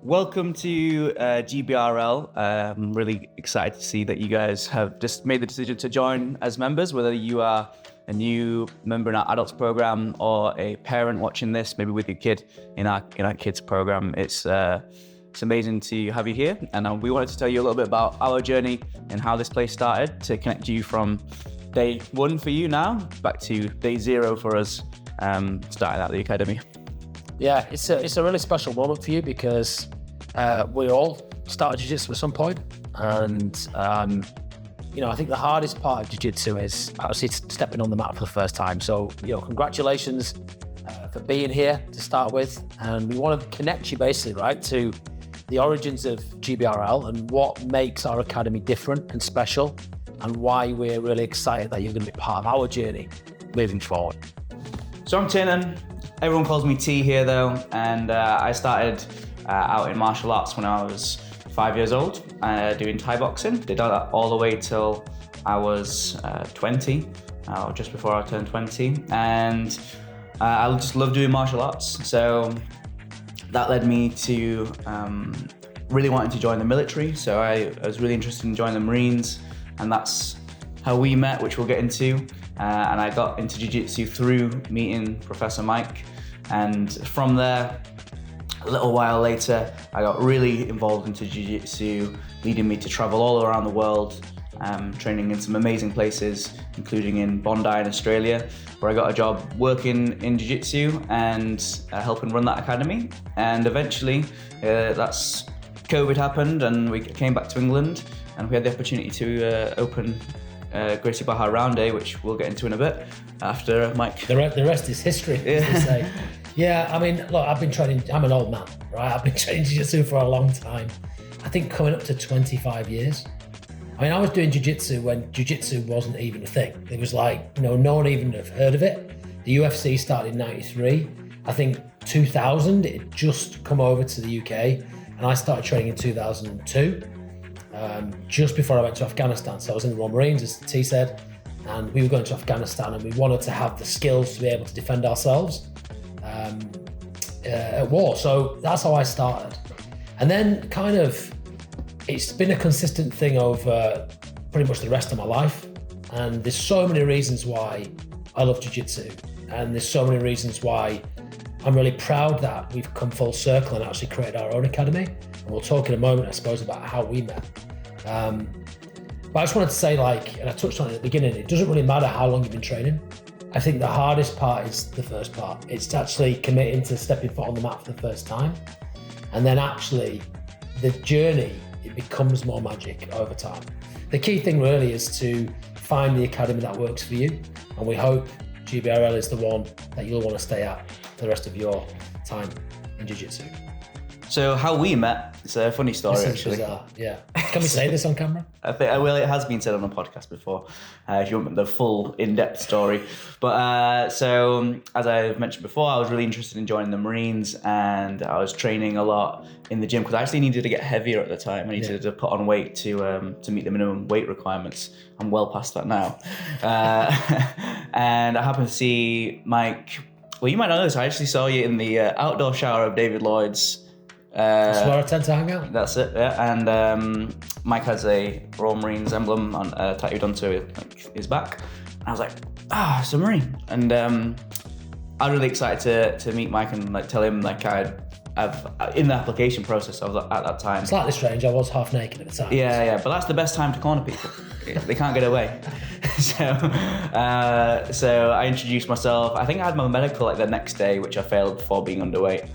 welcome to GBRL. I'm really excited to see that you guys have just made the decision to join as members, whether you are a new member in our adults program or a parent watching this, maybe with your kid in our kids program. It's amazing to have you here, and we wanted to tell you a little bit about our journey and how this place started to connect you from day one for you now back to day zero for us starting out the academy. Yeah, it's a really special moment for you because we all started jiu-jitsu at some point, and I think the hardest part of jiu-jitsu is actually stepping on the mat for the first time. So congratulations for being here to start with, and we want to connect you basically right to the origins of GBRL and what makes our academy different and special, and why we're really excited that you're going to be part of our journey moving forward. So I'm Tinan. Everyone calls me T here though, and I started out in martial arts when I was 5 years old, doing Thai boxing. Did that all the way till I was 20, or just before I turned 20, and I just love doing martial arts. So that led me to really wanting to join the military. So I was really interested in joining the Marines, and that's how we met, which we'll get into. And I got into jiu-jitsu through meeting Professor Mike. And from there, a little while later, I got really involved into jiu-jitsu, leading me to travel all around the world, training in some amazing places, including in Bondi in Australia, where I got a job working in jiu-jitsu and helping run that academy. And eventually, that's COVID happened, and we came back to England, and we had the opportunity to open Gracie Barra Round Day, which we'll get into in a bit after Mike. The rest is history, as they say. Yeah, I mean, look, I've been training, I'm an old man, right? I've been training jiu-jitsu for a long time. I think coming up to 25 years. I mean, I was doing jiu-jitsu when jiu-jitsu wasn't even a thing. It was like, no one even have heard of it. The UFC started in 93. I think 2000, it had just come over to the UK, and I started training in 2002. Just before I went to Afghanistan. So I was in the Royal Marines, as T said, and we were going to Afghanistan, and we wanted to have the skills to be able to defend ourselves at war. So that's how I started. And then it's been a consistent thing over pretty much the rest of my life. And there's so many reasons why I love jiu-jitsu. And there's so many reasons why I'm really proud that we've come full circle and actually created our own academy. And we'll talk in a moment, I suppose, about how we met. But I just wanted to say, and I touched on it at the beginning, it doesn't really matter how long you've been training. I think the hardest part is the first part. It's actually committing to stepping foot on the mat for the first time. And then actually, the journey, it becomes more magic over time. The key thing really is to find the academy that works for you. And we hope GBRL is the one that you'll want to stay at for the rest of your time in jiu-jitsu. So how we met, it's a funny story actually. Bizarre, yeah. Can we say this on camera? I think, well, it has been said on a podcast before, if you want the full in-depth story. But so, as I've mentioned before, I was really interested in joining the Marines, and I was training a lot in the gym because I actually needed to get heavier at the time. I needed to put on weight to meet the minimum weight requirements. I'm well past that now. And I happened to see Mike. Well, you might know this. I actually saw you in the outdoor shower of David Lloyd's. That's where I tend to hang out. That's it, yeah. And Mike has a Royal Marines emblem tattooed onto his back. And I was like, it's a Marine. And I was really excited to meet Mike and tell him I've in the application process. I was at that time. Slightly strange. I was half naked at the time. Yeah. But that's the best time to corner people. They can't get away. So I introduced myself. I think I had my medical the next day, which I failed for being underweight.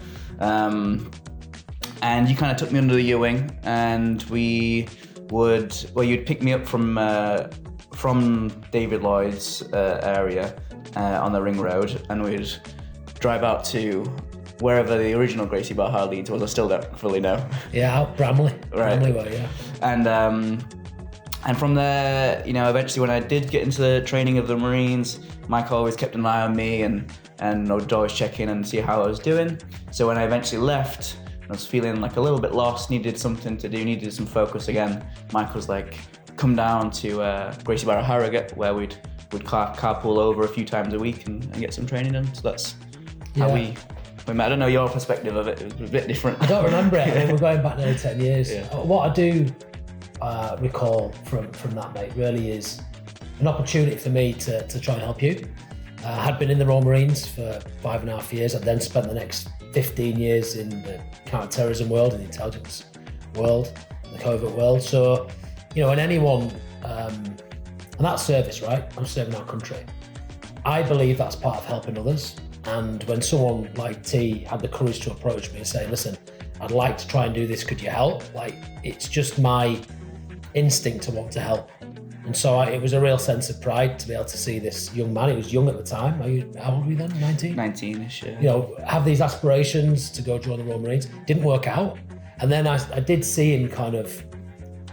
And you kind of took me under your wing, and you'd pick me up from David Lloyd's area on the ring road, and we'd drive out to wherever the original Gracie Barra leads was. I still don't fully know. Yeah, out Bramley. Right. Bramley way, yeah. And from there, eventually when I did get into the training of the Marines, Mike always kept an eye on me, and I would always check in and see how I was doing. So when I eventually left, I was feeling a little bit lost, needed something to do, needed some focus again. Mike was like, come down to Gracie Barra Harrogate, where we'd carpool over a few times a week and get some training done. So that's how we we met. I don't know your perspective of it. It was a bit different. I don't remember it. I mean, we're going back nearly 10 years. Yeah. What I do recall from that, mate, really is an opportunity for me to try and help you. I had been in the Royal Marines for 5.5 years. I then spent the next 15 years in the counter-terrorism world, in the intelligence world, the covert world. So, when anyone, and that's service, right? I'm serving our country. I believe that's part of helping others. And when someone like T had the courage to approach me and say, listen, I'd like to try and do this, could you help? It's just my instinct to want to help. And so it was a real sense of pride to be able to see this young man. He was young at the time. How old were you then? 19? 19-ish, yeah. Have these aspirations to go join the Royal Marines. Didn't work out. And then I did see him kind of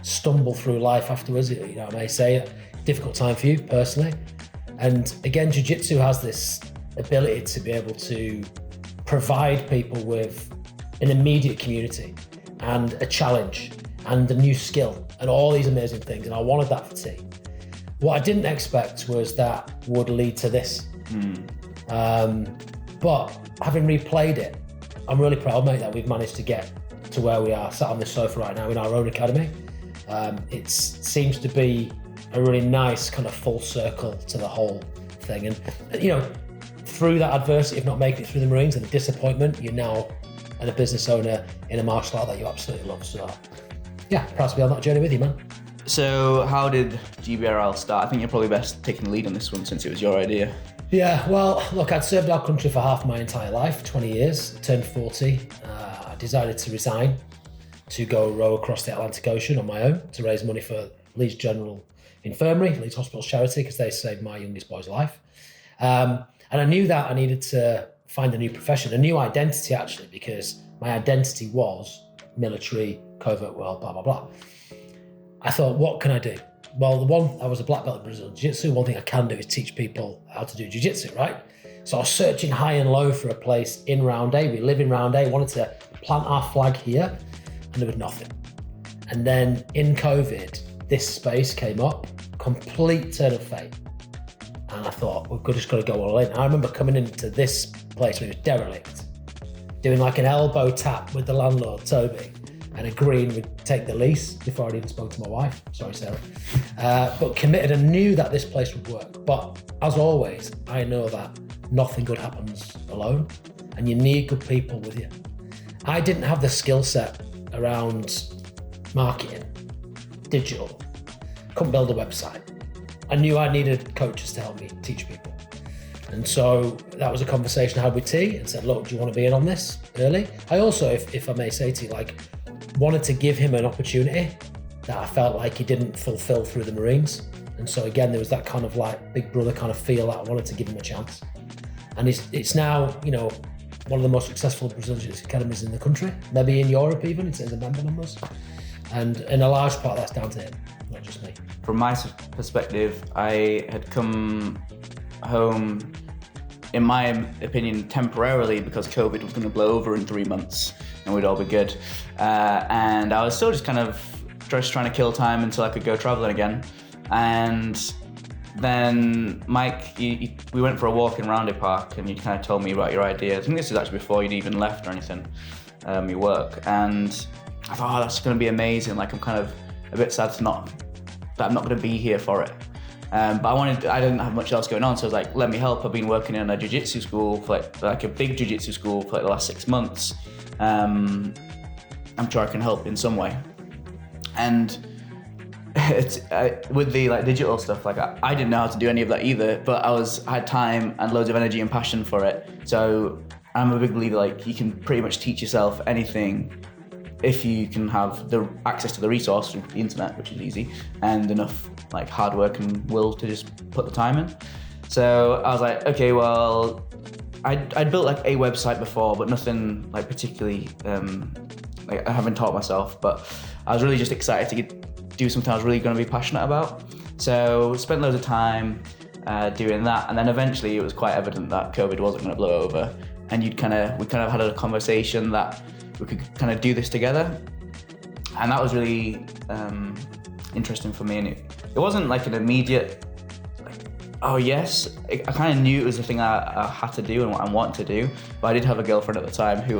stumble through life afterwards. I may say, a difficult time for you personally. And again, jiu-jitsu has this ability to be able to provide people with an immediate community and a challenge and a new skill and all these amazing things. And I wanted that for T. What I didn't expect was that would lead to this. But having replayed it, I'm really proud, mate, that we've managed to get to where we are, sat on this sofa right now in our own academy. It seems to be a really nice kind of full circle to the whole thing. And, through that adversity of not making it through the Marines and the disappointment, you're now a business owner in a martial art that you absolutely love. So, yeah, proud to be on that journey with you, man. So how did GBRL start? I think you're probably best taking the lead on this one since it was your idea. Yeah, well, look, I'd served our country for half my entire life, 20 years, turned 40. I decided to resign to go row across the Atlantic Ocean on my own to raise money for Leeds General Infirmary, Leeds Hospital charity, because they saved my youngest boy's life. And I knew that I needed to find a new profession, a new identity actually, because my identity was military, covert world, blah, blah, blah. I thought, what can I do? Well, I was a black belt in Brazilian Jiu-Jitsu. One thing I can do is teach people how to do Jiu-Jitsu, right? So I was searching high and low for a place in Round A. We live in Round A, wanted to plant our flag here, and there was nothing. And then in COVID, this space came up, complete turn of fate. And I thought, we've just got to go all in. I remember coming into this place where it was derelict, doing like an elbow tap with the landlord, Toby, and agreeing we'd take the lease before I'd even spoke to my wife. Sorry, Sarah. But committed and knew that this place would work. But as always, I know that nothing good happens alone and you need good people with you. I didn't have the skill set around marketing, digital, couldn't build a website. I knew I needed coaches to help me teach people. And so that was a conversation I had with T and said, look, do you want to be in on this early? I also, if I may say to you, wanted to give him an opportunity that I felt like he didn't fulfill through the Marines. And so again, there was that kind of big brother kind of feel that I wanted to give him a chance. And it's now, one of the most successful Brazilian academies in the country, maybe in Europe even, in terms of member numbers. And a large part of that's down to him, not just me. From my perspective, I had come home, in my opinion, temporarily because COVID was going to blow over in 3 months and we'd all be good. And I was still just kind of trying to kill time until I could go traveling again. And then Mike, we went for a walk in Roundhay Park and you kind of told me about your idea. I think this is actually before you'd even left or anything, your work. And I thought, that's going to be amazing. I'm kind of a bit sad that I'm not going to be here for it. But I didn't have much else going on, so I was like, let me help. I've been working in a jiu-jitsu school for like a big jiu-jitsu school for the last 6 months. I'm sure I can help in some way. And it's with the digital stuff, I didn't know how to do any of that either, but I had time and loads of energy and passion for it. So I'm a big believer, you can pretty much teach yourself anything if you can have the access to the resource through the internet, which is easy, and enough hard work and will to just put the time in. So I was like, okay, well, I'd built a website before, but nothing particularly, I haven't taught myself, but I was really just excited to do something I was really going to be passionate about. So spent loads of time doing that, and then eventually it was quite evident that COVID wasn't going to blow over, and we kind of had a conversation that we could kind of do this together, and that was really interesting for me. And it wasn't an immediate Oh yes, I kind of knew it was the thing I had to do and what I wanted to do. But I did have a girlfriend at the time who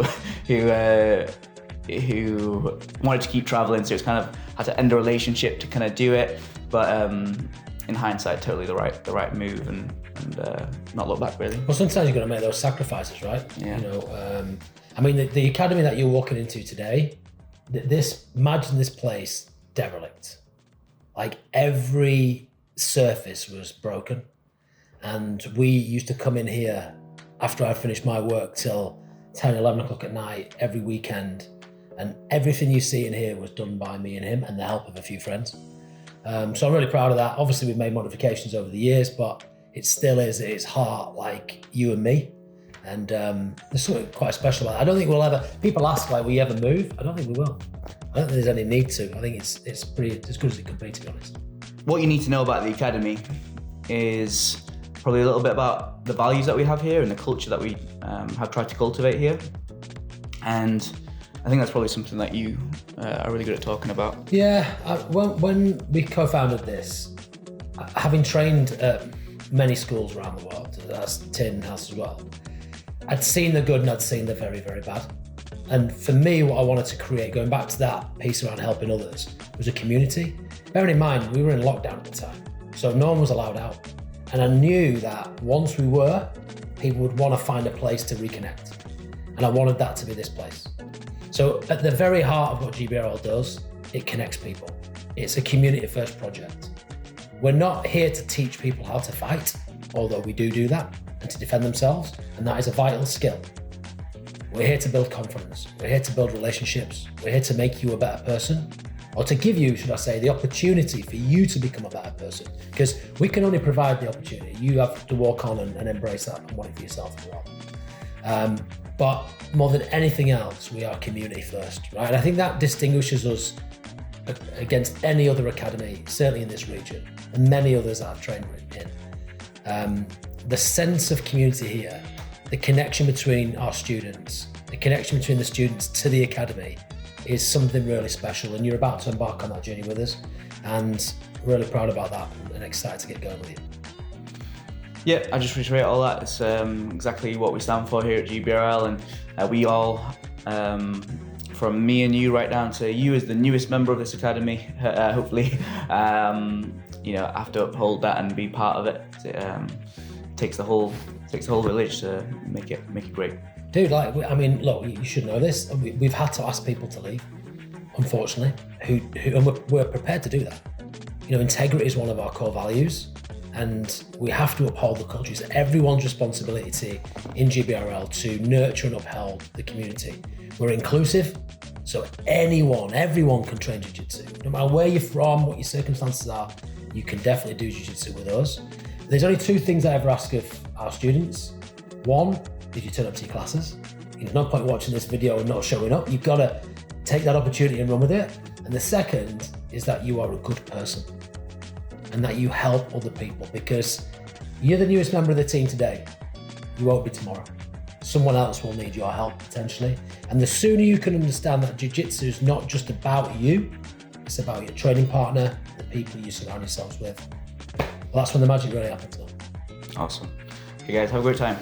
wanted to keep traveling, so it's kind of had to end a relationship to kind of do it. But in hindsight, totally the right move, and not look back really. Well, sometimes you've got to make those sacrifices, right? Yeah. You know, I mean, the academy that you're walking into today, imagine this place derelict. Like every surface was broken, and we used to come in here after I'd finished my work till 10, 11 o'clock at night every weekend, and everything you see in here was done by me and him and the help of a few friends. So I'm really proud of that. Obviously we've made modifications over the years, but it still is at its heart like you and me. And there's something quite special about it. I don't think we'll ever, people ask like, will you ever move? I don't think we will. I don't think there's any need to. I think it's pretty as good as it can be, to be honest. What you need to know about the academy is probably a little bit about the values that we have here and the culture that we have tried to cultivate here. And I think that's probably something that you are really good at talking about. Yeah, when we co-founded this, having trained at many schools around the world, that's Tin House as well, I'd seen the good and I'd seen the very, very bad. And for me, what I wanted to create, going back to that piece around helping others, was a community. Bearing in mind, we were in lockdown at the time, so no one was allowed out. And I knew that once we were, people would want to find a place to reconnect. And I wanted that to be this place. So at the very heart of what GBRL does, it connects people. It's a community first project. We're not here to teach people how to fight, although we do that, and to defend themselves, and that is a vital skill. We're here to build confidence. We're here to build relationships. We're here to make you a better person, or to give you, should I say, the opportunity for you to become a better person, because we can only provide the opportunity. You have to walk on and embrace that and want it for yourself as well. But more than anything else, we are community first, right? And I think that distinguishes us against any other academy, certainly in this region, and many others that I've trained in. The sense of community here, the connection between our students, the connection between the students to the academy is something really special, and you're about to embark on that journey with us, and really proud about that and excited to get going with you. Yeah, I just reiterate all that. It's exactly what we stand for here at GBRL, and we all, from me and you right down to you as the newest member of this academy, hopefully, have to uphold that and be part of it. It takes the whole village to make it great. Dude, look, you should know this. We've had to ask people to leave, unfortunately, and we're prepared to do that. You know, integrity is one of our core values, and we have to uphold the culture. It's everyone's responsibility in GBRL to nurture and uphold the community. We're inclusive, so everyone can train jiu-jitsu. No matter where you're from, what your circumstances are, you can definitely do jiu-jitsu with us. There's only two things I ever ask of our students. One, did you turn up to your classes? There's no point watching this video and not showing up. You've got to take that opportunity and run with it. And the second is that you are a good person and that you help other people, because you're the newest member of the team today. You won't be tomorrow. Someone else will need your help potentially. And the sooner you can understand that jiu-jitsu is not just about you, it's about your training partner, the people you surround yourselves with. Well, that's when the magic really happens. Awesome. Okay guys, have a great time.